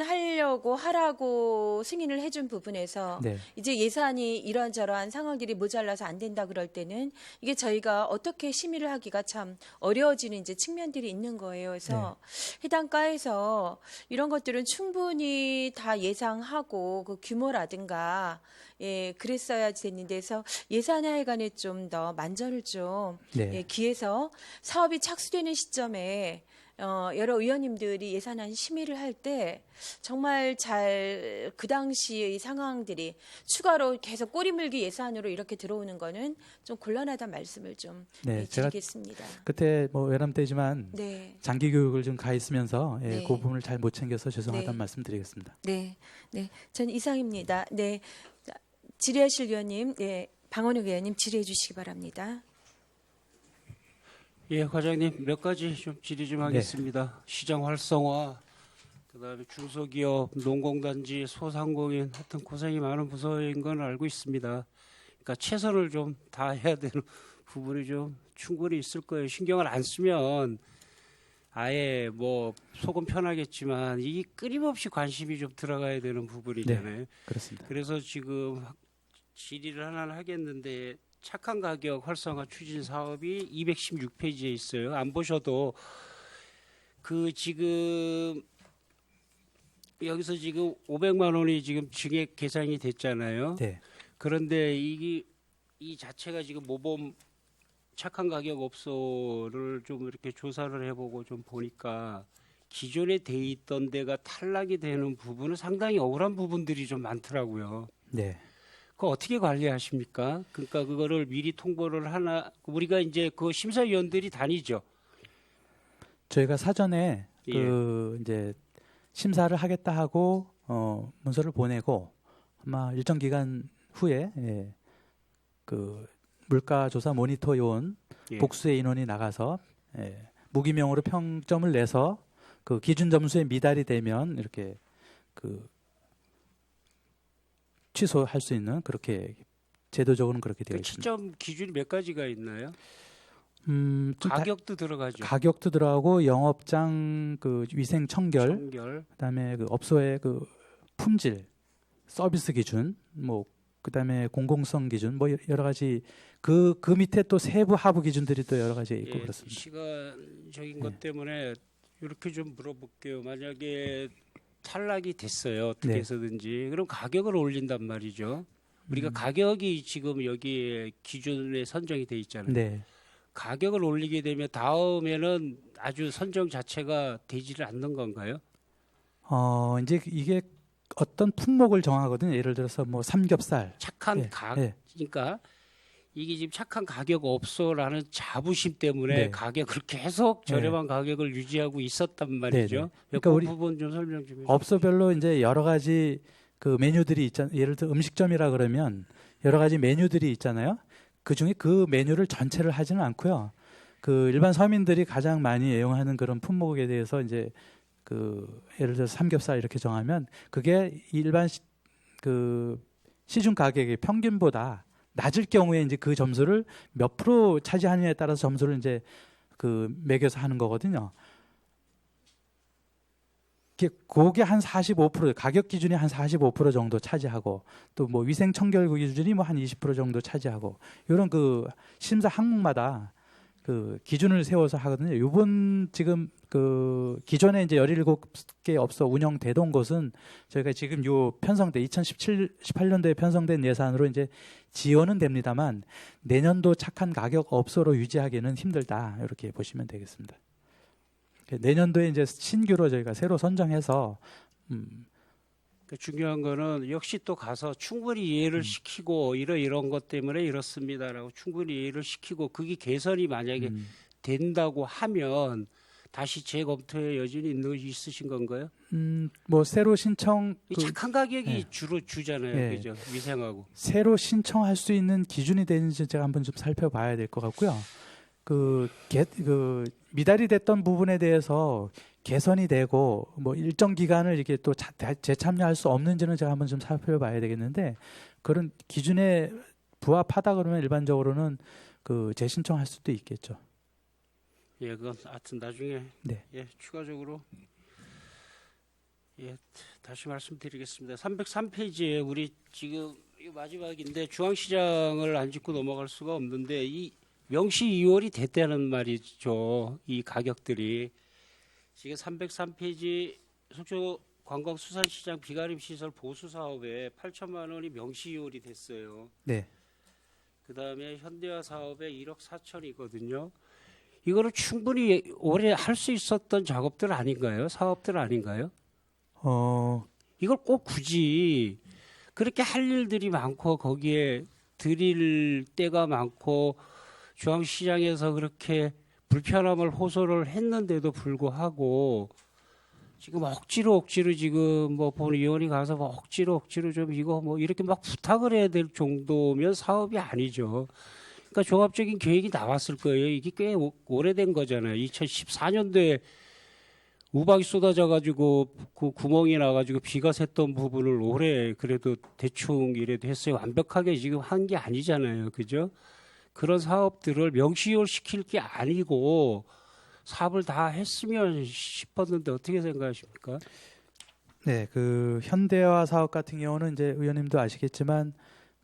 하라고 승인을 해준 부분에서 네. 이제 예산이 이런저런 상황들이 모자라서 안 된다 그럴 때는 이게 저희가 어떻게 심의를 하기가 참 어려워지는 이제 측면들이 있는 거예요. 그래서 해당 과에서 이런 것들은 충분히 다 예상하고 그 규모라든가 예, 그랬어야지 됐는데 해서 예산하에간에 좀 더 만전을 좀 네. 예, 기해서 사업이 착수되는 시점에 여러 의원님들이 예산안 심의를 할 때 정말 잘 그 당시의 상황들이 추가로 계속 꼬리물기 예산으로 이렇게 들어오는 거는 좀 곤란하다는 말씀을 좀 네, 예, 제가 드리겠습니다. 그때 뭐 외람 때지만 네, 장기 교육을 좀 가 있으면서 예, 네. 그 부분을 잘 못 챙겨서 죄송하다는 네. 말씀드리겠습니다. 네, 네, 전 이상입니다. 네, 질의하실 위원님, 네, 방원욱 의원님 질의해 주시기 바랍니다. 예, 과장님 몇 가지 좀 질의 좀 하겠습니다. 시장 활성화, 그다음에 중소기업, 농공단지, 소상공인 하여튼 고생이 많은 부서인 건 알고 있습니다. 그러니까 최선을 좀 다해야 되는 부분이 좀 충분히 있을 거예요. 신경을 안 쓰면 아예 뭐 속은 편하겠지만 이 끊임없이 관심이 좀 들어가야 되는 부분이잖아요. 그렇습니다. 그래서 지금 질의를 하나 하겠는데 착한 가격 활성화 추진 사업이 216페이지에 있어요. 안 보셔도 그 지금 여기서 지금 500만 원이 지금 증액 계산이 됐잖아요. 네. 그런데 이 자체가 지금 모범 착한 가격 업소를 좀 이렇게 조사를 해보고 좀 보니까 기존에 돼 있던 데가 탈락이 되는 부분은 상당히 억울한 부분들이 좀 많더라고요. 네. 그거 어떻게 관리하십니까? 그러니까 그거를 미리 통보를 하나 우리가 이제 그 심사위원들이 다니죠. 저희가 사전에 예. 그 이제 심사를 하겠다 하고 문서를 보내고 아마 일정 기간 후에 예, 그 물가조사 모니터 요원 예. 복수의 인원이 나가서 예, 무기명으로 평점을 내서 그 기준 점수에 미달이 되면 이렇게 그 취소할 수 있는 그렇게 제도적으로는 그렇게 되어 그 있습니다. 시점 기준이 몇 가지가 있나요? 좀 가격도 들어가죠. 가격도 들어가고 영업장 그 위생 청결, 청결. 그다음에 그 업소의 그 품질, 서비스 기준, 뭐 그다음에 공공성 기준, 뭐 여러 가지 그 밑에 또 세부 하부 기준들이 또 여러 가지 있고 예, 그렇습니다. 시간적인 예. 것 때문에 이렇게 좀 물어볼게요. 만약에 탈락이 됐어요. 어떻게 네. 해서든지. 그럼 가격을 올린단 말이죠. 우리가 가격이 지금 여기에 기준에 선정이 돼 있잖아요. 네. 가격을 올리게 되면 다음에는 아주 선정 자체가 되지를 않는 건가요? 이제 이게 어떤 품목을 정하거든요. 예를 들어서 뭐 삼겹살. 착한 예, 예. 그러니까 이게 지금 착한 가격 없어라는 자부심 때문에 네. 가격을 계속 저렴한 가격을 유지하고 있었단 말이죠. 네, 네. 그 그러니까 우리 부분 좀 설명 좀 해주세요. 업소별로 이제 여러 가지 그 메뉴들이 있잖아요. 예를 들어 음식점이라 그러면 여러 가지 메뉴들이 있잖아요. 그 중에 그 메뉴를 전체를 하지는 않고요. 그 일반 서민들이 가장 많이 애용하는 그런 품목에 대해서 이제 그 예를 들어서 삼겹살 이렇게 정하면 그게 일반 그 시중 가격의 평균보다 낮을 경우에 이제 그 점수를 몇 프로 차지하느냐에 따라서 점수를 이제 그 매겨서 하는 거거든요. 그게 한 45% 가격 기준이 한 45% 정도 차지하고 또 뭐 위생 청결 기준이 뭐 한 20% 정도 차지하고 이런 그 심사 항목마다 그 기준을 세워서 하거든요. 요번 지금 그 기존에 이제 17개 업소 운영되던 곳은 저희가 지금 요 편성돼 18년도에 편성된 예산으로 이제 지원은 됩니다만 내년도 착한 가격 업소로 유지하기는 힘들다. 이렇게 보시면 되겠습니다. 내년도에 이제 신규로 저희가 새로 선정해서 그 중요한 거는 역시 또 가서 충분히 이해를 시키고 이런 것 때문에 이렇습니다라고 충분히 이해를 시키고 그게 개선이 만약에 된다고 하면 다시 재검토의 여지는 있으신 건가요? 뭐 새로 신청 이 착한 가격이 네. 주로 주잖아요, 네. 그죠? 위생하고. 새로 신청할 수 있는 기준이 되는지 제가 한번 좀 살펴봐야 될 것 같고요. 그 미달이 됐던 부분에 대해서 개선이 되고 뭐 일정 기간을 이렇게 또 재참여할 수 없는지는 제가 한번 좀 살펴봐야 되겠는데 그런 기준에 부합하다 그러면 일반적으로는 그 재신청할 수도 있겠죠. 예, 그건 하여튼 나중에 네. 예, 추가적으로 예, 다시 말씀드리겠습니다. 303페이지에 우리 지금 이 마지막인데 중앙시장을 안 짚고 넘어갈 수가 없는데 이 명시 2월이 됐다는 말이죠. 이 가격들이 지금 303페이지 속초 관광수산시장 비가림 시설 보수 사업에 8천만 원이 명시 2월이 됐어요. 네. 그다음에 현대화 사업에 1억 4천이거든요. 이거를 충분히 올해 할 수 있었던 작업들 아닌가요? 사업들 아닌가요? 이걸 꼭 굳이 그렇게 할 일들이 많고 거기에 들일 때가 많고 중앙시장에서 그렇게 불편함을 호소를 했는데도 불구하고 지금 억지로 지금 뭐 본 의원이 가서 뭐 억지로 좀 이거 뭐 이렇게 막 부탁을 해야 될 정도면 사업이 아니죠. 그러니까 종합적인 계획이 나왔을 거예요. 이게 꽤 오래된 거잖아요. 2014년도에 우박이 쏟아져 가지고 그 구멍이 나 가지고 비가 샜던 부분을 올해 그래도 대충 이래도 했어요. 완벽하게 지금 한 게 아니잖아요. 그죠? 그런 사업들을 명시효 시킬 게 아니고 사업을 다 했으면 싶었는데 어떻게 생각하십니까? 네, 그 현대화 사업 같은 경우는 이제 의원님도 아시겠지만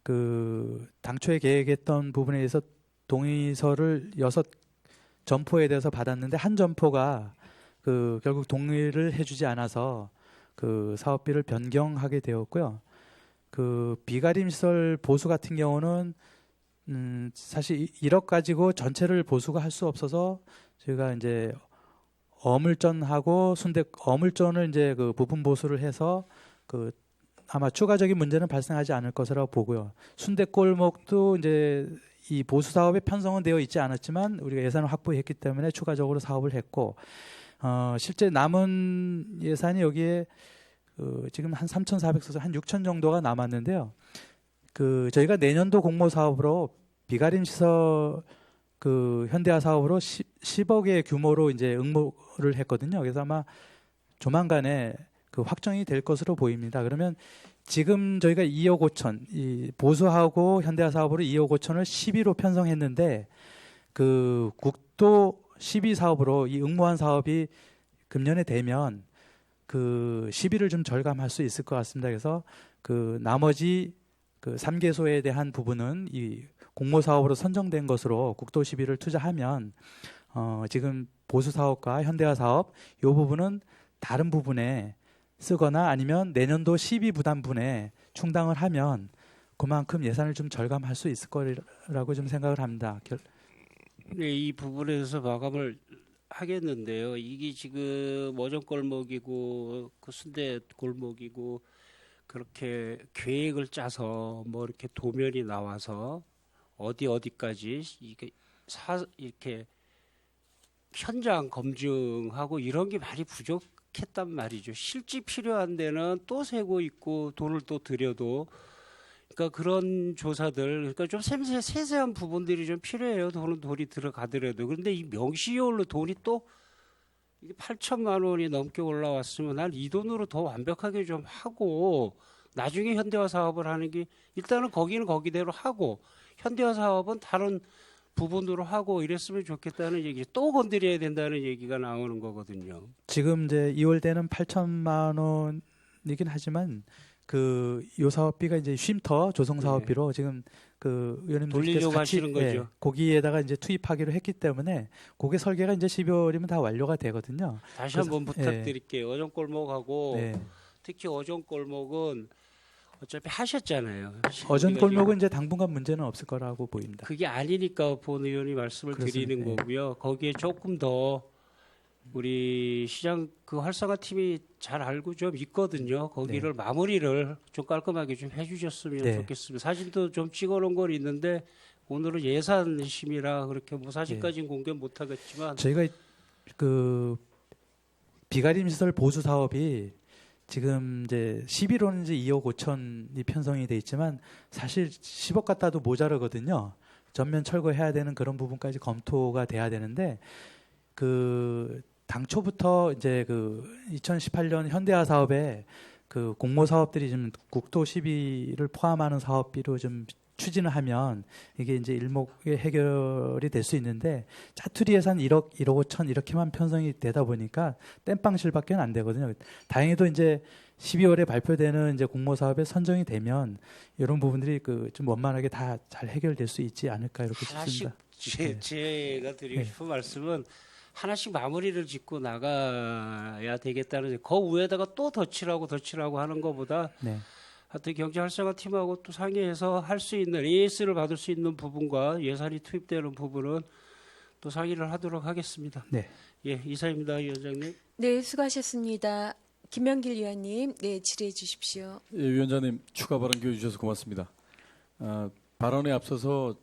그 당초에 계획했던 부분에 대해서 동의서를 6점포에 대해서 받았는데 한 점포가 그 결국 동의를 해주지 않아서 그 사업비를 변경하게 되었고요. 그 비가림 시설 보수 같은 경우는 사실 1억 가지고 전체를 보수가 할 수 없어서 저희가 이제 어물전하고 어물전을 이제 그 부분 보수를 해서 그 아마 추가적인 문제는 발생하지 않을 것이라고 보고요. 순대골목도 이제 이 보수 사업에 편성은 되어 있지 않았지만 우리가 예산을 확보했기 때문에 추가적으로 사업을 했고 실제 남은 예산이 여기에 지금 한 3,400서 한 6천 정도가 남았는데요. 그 저희가 내년도 공모 사업으로 비가림 시설 그 현대화 사업으로 10억의 규모로 이제 응모를 했거든요. 그래서 아마 조만간에 그 확정이 될 것으로 보입니다. 그러면 지금 저희가 2억 5천 이 보수하고 현대화 사업으로 2억 5천을 12로 편성했는데 그 국도 12 사업으로 이 응모한 사업이 금년에 되면 그 12를 좀 절감할 수 있을 것 같습니다. 그래서 그 나머지 그 3개소에 대한 부분은 이 공모 사업으로 선정된 것으로 국도 12를 투자하면 지금 보수 사업과 현대화 사업 이 부분은 다른 부분에 쓰거나 아니면 내년도 시비 부담분에 충당을 하면 그만큼 예산을 좀 절감할 수 있을 거라고 좀 생각을 합니다. 네, 이 부분에 대해서 마감을 하겠는데요. 이게 지금 어전 골목이고 그 순대 골목이고 그렇게 계획을 짜서 뭐 이렇게 도면이 나와서 어디까지 이게 이렇게 현장 검증하고 이런 게 많이 부족했단 말이죠. 실제 필요한 데는 또 세고 있고 돈을 또 들여도 그러니까 그런 조사들, 그러니까 좀 세세한 부분들이 좀 필요해요. 돈이 들어가더라도. 그런데 이 명시효율로 돈이 또 8천만 원이 넘게 올라왔으면 난 이 돈으로 더 완벽하게 좀 하고 나중에 현대화 사업을 하는 게 일단은 거기는 거기대로 하고 현대화 사업은 다른 부분으로 하고 이랬으면 좋겠다는 얘기, 또 건드려야 된다는 얘기가 나오는 거거든요. 지금 이제 2월 때는 8천만 원이긴 하지만 요 사업비가 이제 쉼터 조성 사업비로 지금 그 의원님들께서 돌리려고 같이 하시는 거죠. 거기에다가 이제 투입하기로 했기 때문에 그게 설계가 이제 12월이면 다 완료가 되거든요. 다시 한번 부탁드릴게요. 어전골목하고 네. 특히 어전골목은 어차피 하셨잖아요. 어전골목은 이제 당분간 문제는 없을 거라고 보입니다. 그게 아니니까 본 의원이 말씀을 그렇습니다. 드리는 네. 거고요. 거기에 조금 더 우리 시장 그 활성화 팀이 잘 알고 좀 있거든요. 거기를 마무리를 좀 깔끔하게 좀 해주셨으면 네. 좋겠습니다. 사진도 좀 찍어놓은 건 있는데 오늘은 예산심이라 그렇게 뭐 사진까지는 공개 못하겠지만 저희가 그 비가림 시설 보수 사업이 지금 이제 11호는 이제 2억 5천이 편성이 돼 있지만 사실 10억 갖다도 모자르거든요. 전면 철거해야 되는 그런 부분까지 검토가 돼야 되는데 그 당초부터 이제 그 2018년 현대화 사업에 그 공모 사업들이 좀 국토 시비를 포함하는 사업비로 좀 추진을 하면 이게 이제 일목의 해결이 될 수 있는데 짜투리 예산 1억 5천 이렇게만 편성이 되다 보니까 땜빵실밖에 안 되거든요. 다행히도 이제 12월에 발표되는 이제 공모 사업에 선정이 되면 이런 부분들이 그 좀 원만하게 다 잘 해결될 수 있지 않을까 이렇게 하나씩 싶습니다. 제가 드리고 네. 싶은 말씀은 하나씩 마무리를 짓고 나가야 되겠다는 그 위에다가 또 덧칠하고 하는 것보다 네. 하여튼 경제 활성화 팀하고 또 상의해서 할 수 있는 AS를 받을 수 있는 부분과 예산이 투입되는 부분은 또 상의를 하도록 하겠습니다. 네. 예, 이사입니다, 위원장님. 네, 수고하셨습니다. 김명길 위원님, 네, 질의해 주십시오. 예, 위원장님 추가 발언 기회 주셔서 고맙습니다. 발언에 앞서서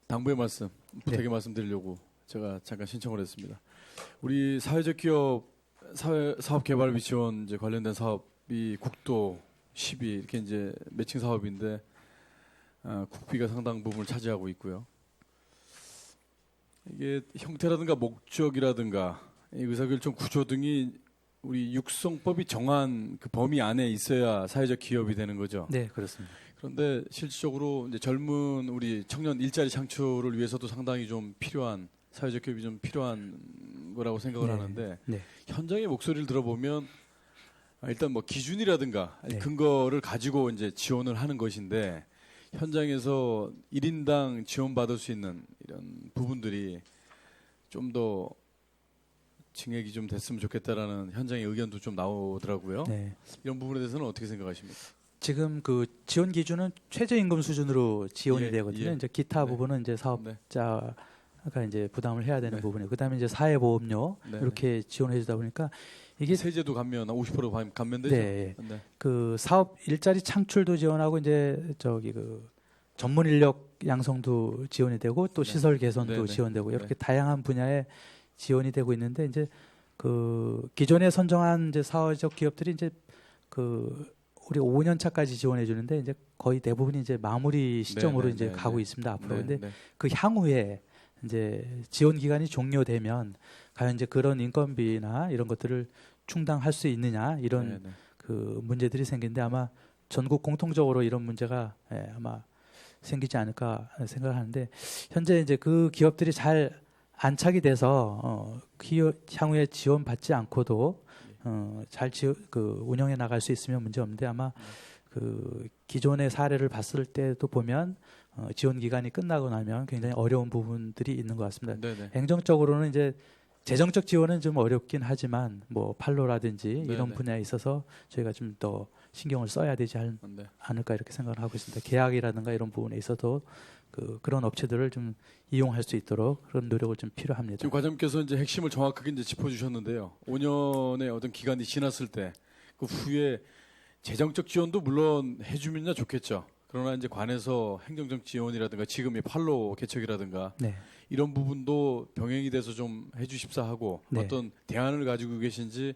당부의 말씀, 부탁의 말씀 드리려고 제가 잠깐 신청을 했습니다. 우리 사회적 기업 사업 개발비 지원 이제 관련된 사업이 국도 10위 이렇게 이제 매칭 사업인데 국비가 상당 부분을 차지하고 있고요. 이게 형태라든가 목적이라든가 이 의사결정 구조 등이 우리 육성법이 정한 그 범위 안에 있어야 사회적 기업이 되는 거죠. 네, 그렇습니다. 그런데 실질적으로 이제 젊은 우리 청년 일자리 창출을 위해서도 상당히 좀 필요한 사회적 기업이 좀 필요한 거라고 생각을 네. 하는데 네. 현장의 목소리를 들어보면 일단 뭐 기준이라든가 네. 근거를 가지고 이제 지원을 하는 것인데 현장에서 1인당 지원받을 수 있는 이런 부분들이 좀 더 증액이 좀 됐으면 좋겠다라는 현장의 의견도 좀 나오더라고요. 네. 이런 부분에 대해서는 어떻게 생각하십니까? 지금 그 지원 기준은 최저임금 수준으로 지원이 예, 되거든요. 예. 이제 기타 네. 부분은 이제 네. 사업자가 이제 부담을 해야 되는 네. 부분이고, 그다음에 이제 사회보험료 네. 이렇게 지원해 주다 보니까 이게 세제도 감면 50% 감면되죠. 네. 네. 그 사업 일자리 창출도 지원하고 이제 저기 그 전문 인력 양성도 지원이 되고 또 네. 시설 개선도 네, 네. 지원되고 이렇게 네. 다양한 분야에 지원이 되고 있는데 이제 그 기존에 선정한 이제 사회적 기업들이 이제 그 우리 5년 차까지 지원해 주는데 이제 거의 대부분이 이제 마무리 시점으로 네, 이제 네, 가고 네. 있습니다 앞으로. 네, 근데 네. 그 향후에 이제 지원 기간이 종료되면 과연 이제 그런 인건비나 이런 것들을 충당할 수 있느냐 이런 네, 네. 그 문제들이 생기는데 아마 전국 공통적으로 이런 문제가 아마 생기지 않을까 생각을 하는데 현재 이제 그 기업들이 잘 안착이 돼서 향후에 지원받지 않고도 잘 운영해 나갈 수 있으면 문제 없는데 아마 그 기존의 사례를 봤을 때도 보면 지원 기간이 끝나고 나면 굉장히 어려운 부분들이 있는 것 같습니다. 네, 네. 행정적으로는 이제 재정적 지원은 좀 어렵긴 하지만 뭐 판로라든지 이런 네네. 분야에 있어서 저희가 좀 더 신경을 써야 되지 네. 않을까 이렇게 생각을 하고 있습니다. 계약이라든가 이런 부분에 있어도 그런 업체들을 좀 이용할 수 있도록 그런 노력을 좀 필요합니다. 지금 과장님께서 이제 핵심을 정확하게 이제 짚어주셨는데요. 5년의 어떤 기간이 지났을 때 그 후에 재정적 지원도 물론 해주면야 좋겠죠. 그러나 이제 관에서 행정적 지원이라든가 지금의 판로 개척이라든가 네. 이런 부분도 병행이 돼서 좀 해주십사 하고 네. 어떤 대안을 가지고 계신지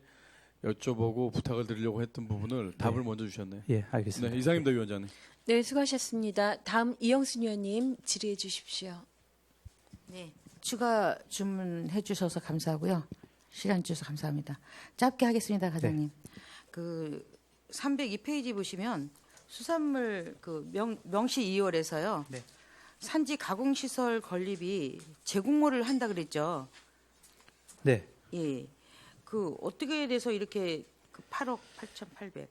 여쭤보고 부탁을 드리려고 했던 부분을 답을 네. 먼저 주셨네요. 예, 알겠습니다. 네, 이상입니다, 위원장님. 네, 수고하셨습니다. 다음 이영순 의원님 질의해 주십시오. 네, 추가 질문해 주셔서 감사하고요. 시간 주셔서 감사합니다. 짧게 하겠습니다, 과장님. 그 302페이지 보시면 수산물 그 명시 2월에서요. 네. 산지 가공 시설 건립이 재공모를 한다 그랬죠. 네. 예. 그 어떻게 돼서 이렇게 그 8억 8,800.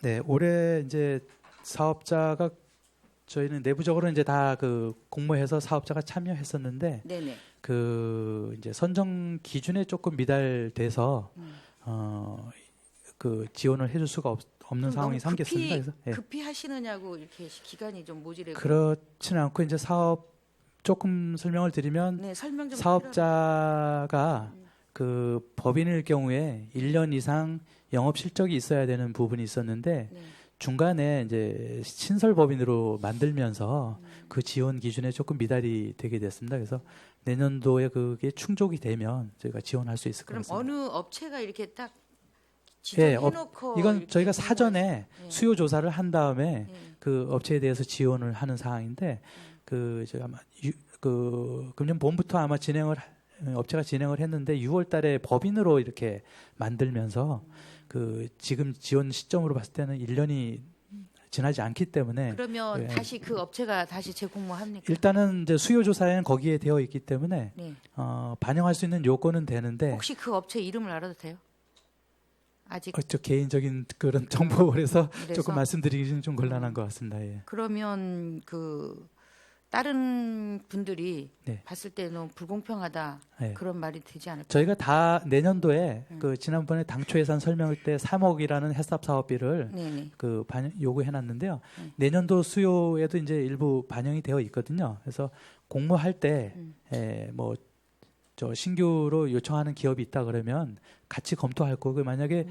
네, 올해 이제 사업자가 저희는 내부적으로 이제 다 그 공모해서 사업자가 참여했었는데 네네. 그 이제 선정 기준에 조금 미달돼서 그 지원을 해줄 수가 없는 그럼 상황이 너무 생겼습니다. 그래서 예. 급히 하시느냐고 이렇게 기간이 좀 모자라고. 그렇지는 않고 이제 사업 조금 설명을 드리면 네, 설명 좀 사업자가 그 법인일 경우에 1년 이상 영업 실적이 있어야 되는 부분이 있었는데 네. 중간에 이제 신설 법인으로 만들면서 그 지원 기준에 조금 미달이 되게 됐습니다. 그래서 내년도에 그게 충족이 되면 저희가 지원할 수 있을 것 그럼 같습니다. 어느 업체가 이렇게 딱 예, 지정해놓고 이건 이렇게 저희가 공모를 사전에 예. 수요 조사를 한 다음에 예. 그 업체에 대해서 지원을 하는 사항인데 그 제가 아마 그 금년봄부터 아마 업체가 진행을 했는데 6월달에 법인으로 이렇게 만들면서 그 지금 지원 시점으로 봤을 때는 1년이 지나지 않기 때문에 그러면 예. 다시 그 업체가 다시 재공모합니까? 일단은 이제 수요 조사에는 거기에 되어 있기 때문에 네. 반영할 수 있는 요건은 되는데 혹시 그 업체 이름을 알아도 돼요? 아직 저 개인적인 그런 정보를 해서 그래서? 조금 말씀드리기는 좀 곤란한 것 같습니다. 예. 그러면 그 다른 분들이 네. 봤을 때 너무 불공평하다 예. 그런 말이 되지 않을까요? 저희가 다 내년도에 그 지난번에 당초 예산 설명할 때 3억이라는 해썹 사업비를 네네. 그 요구해 놨는데요. 내년도 수요에도 이제 일부 반영이 되어 있거든요. 그래서 공모할 때 뭐 저 신규로 요청하는 기업이 있다 그러면 같이 검토할 거고 만약에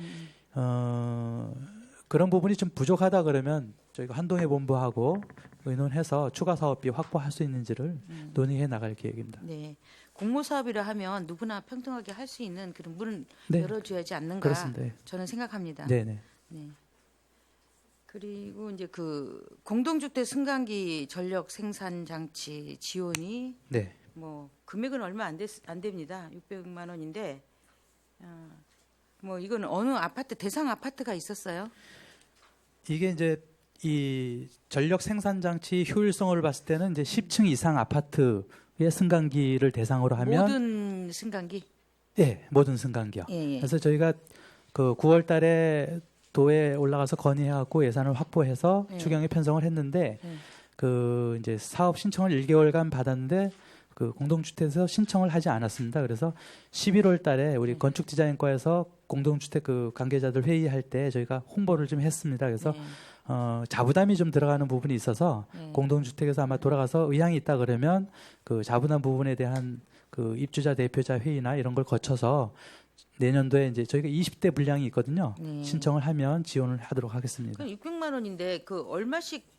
그런 부분이 좀 부족하다 그러면 저희가 한동회 본부하고 의논해서 추가 사업비 확보할 수 있는지를 논의해 나갈 계획입니다. 네. 공모 사업이라 하면 누구나 평등하게 할 수 있는 그런 문을 네. 열어줘야지 않는가 그렇습니다. 예. 저는 생각합니다. 네네. 네. 그리고 이제 그 공동주택 승강기 전력 생산 장치 지원이 네. 뭐 금액은 얼마 안 됩니다. 600만 원인데 뭐 이건 어느 아파트 대상 아파트가 있었어요? 이게 이제 이 전력 생산 장치 효율성을 봤을 때는 이제 10층 이상 아파트의 승강기를 대상으로 하면 모든 승강기? 예, 모든 승강기요. 예, 예. 그래서 저희가 그 9월 달에 도에 올라가서 건의하고 예산을 확보해서 예. 추경에 편성을 했는데 예. 그 이제 사업 신청을 1개월간 받았는데 그 공동주택에서 신청을 하지 않았습니다. 그래서 11월 달에 우리 건축디자인과에서 공동주택 그 관계자들 회의할 때 저희가 홍보를 좀 했습니다. 그래서 네. 자부담이 좀 들어가는 부분이 있어서 네. 공동주택에서 아마 돌아가서 의향이 있다 그러면 그 자부담 부분에 대한 그 입주자 대표자 회의나 이런 걸 거쳐서 내년도에 이제 저희가 20대 분량이 있거든요. 네. 신청을 하면 지원을 하도록 하겠습니다. 그럼 600만 원인데 그 얼마씩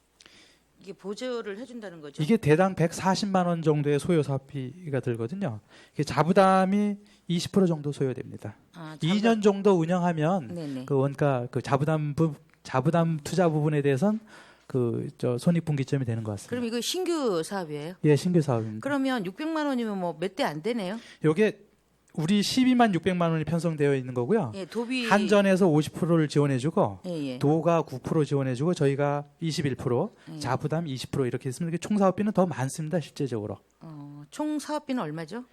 이게 보조를 해준다는 거죠? 이게 대당 140만 원 정도의 소요 사업비가 들거든요. 이게 자부담이 20% 정도 소요됩니다. 2년 정도 운영하면 네네. 그 원가 그 자부담 투자 부분에 대해선 그 저 손익분기점이 되는 것 같습니다. 그럼 이거 신규 사업이에요? 예, 신규 사업입니다. 그러면 600만 원이면 뭐 몇 대 안 되네요? 요게 우리 12만 600만 원이 편성되어 있는 거고요. 예, 도비 한전에서 50%를 지원해주고 예, 예. 도가 9% 지원해주고 저희가 21% 예. 자부담 20% 이렇게 있습니다. 총 사업비는 더 많습니다. 실제적으로. 총 사업비는 얼마죠?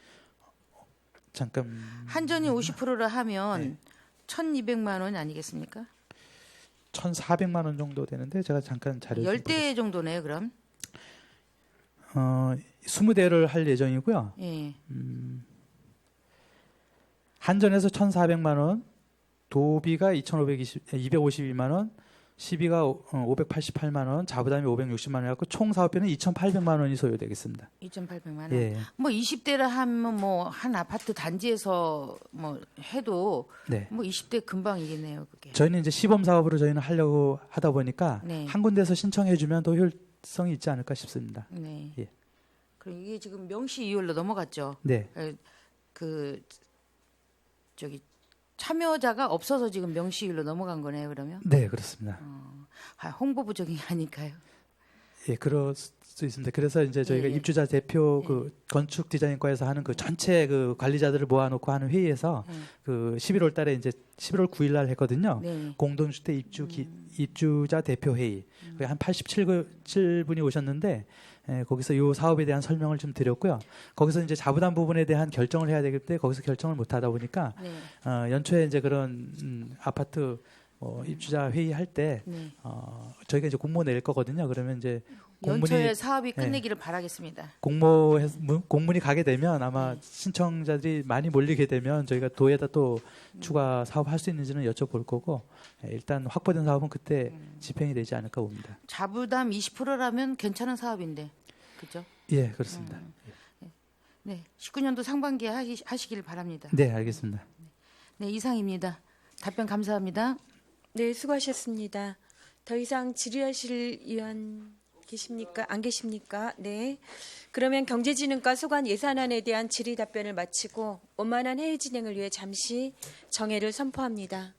잠깐 한전이 50%라 하면 1,200만 원 아니겠습니까? 1,400만 원 정도 되는데 제가 잠깐 자료 좀 10대 정도네요, 그럼. 20대를 할 예정이고요. 예. 한전에서 1,400만 원, 도비가 252만 원, 시비가 588만 원, 자부담이 560만 원 해갖고 총 사업비는 2,800만 원이 소요되겠습니다. 2,800만 원. 예. 뭐 20대를 하면 뭐 한 아파트 단지에서 뭐 해도 네. 뭐 20대 금방이겠네요, 그게. 저희는 이제 시범 사업으로 저희는 하려고 하다 보니까 네. 한 군데서 신청해주면 더 효율성이 있지 않을까 싶습니다. 네. 예. 그럼 이게 지금 명시 이율로 넘어갔죠. 네, 그 저기 참여자가 없어서 지금 명시율로 넘어간 거네요, 그러면. 네 그렇습니다. 홍보 부족이 아닐까요? 예, 그럴 수 있습니다. 그래서 이제 저희가 예, 예. 입주자 대표 그 건축 디자인과에서 하는 그 전체 그 관리자들을 모아놓고 하는 회의에서 그 11월 달에 이제 11월 9일 날 했거든요. 네. 공동주택 입주자 대표 회의. 거기 한 87분이 오셨는데 거기서 이 사업에 대한 설명을 좀 드렸고요. 거기서 이제 자부담 부분에 대한 결정을 해야 되기 때문에 거기서 결정을 못 하다 보니까 네. 연초에 이제 그런 아파트 입주자 회의할 때 네. 저희가 이제 공모 낼 거거든요. 그러면 이제 연초에 사업이 끝내기를 바라겠습니다. 공문이 가게 되면 아마 네. 신청자들이 많이 몰리게 되면 저희가 도에다 또 추가 사업 할 수 있는지는 여쭤볼 거고 일단 확보된 사업은 그때 집행이 되지 않을까 봅니다. 자부담 20%라면 괜찮은 사업인데, 그렇죠? 예, 그렇습니다. 네, 19년도 상반기에 하시길 바랍니다. 네, 알겠습니다. 네, 이상입니다. 답변 감사합니다. 네, 수고하셨습니다. 더 이상 질의하실 의원 계십니까? 안 계십니까? 네. 그러면 경제진흥과 소관 예산안에 대한 질의 답변을 마치고 원만한 회의 진행을 위해 잠시 정회를 선포합니다.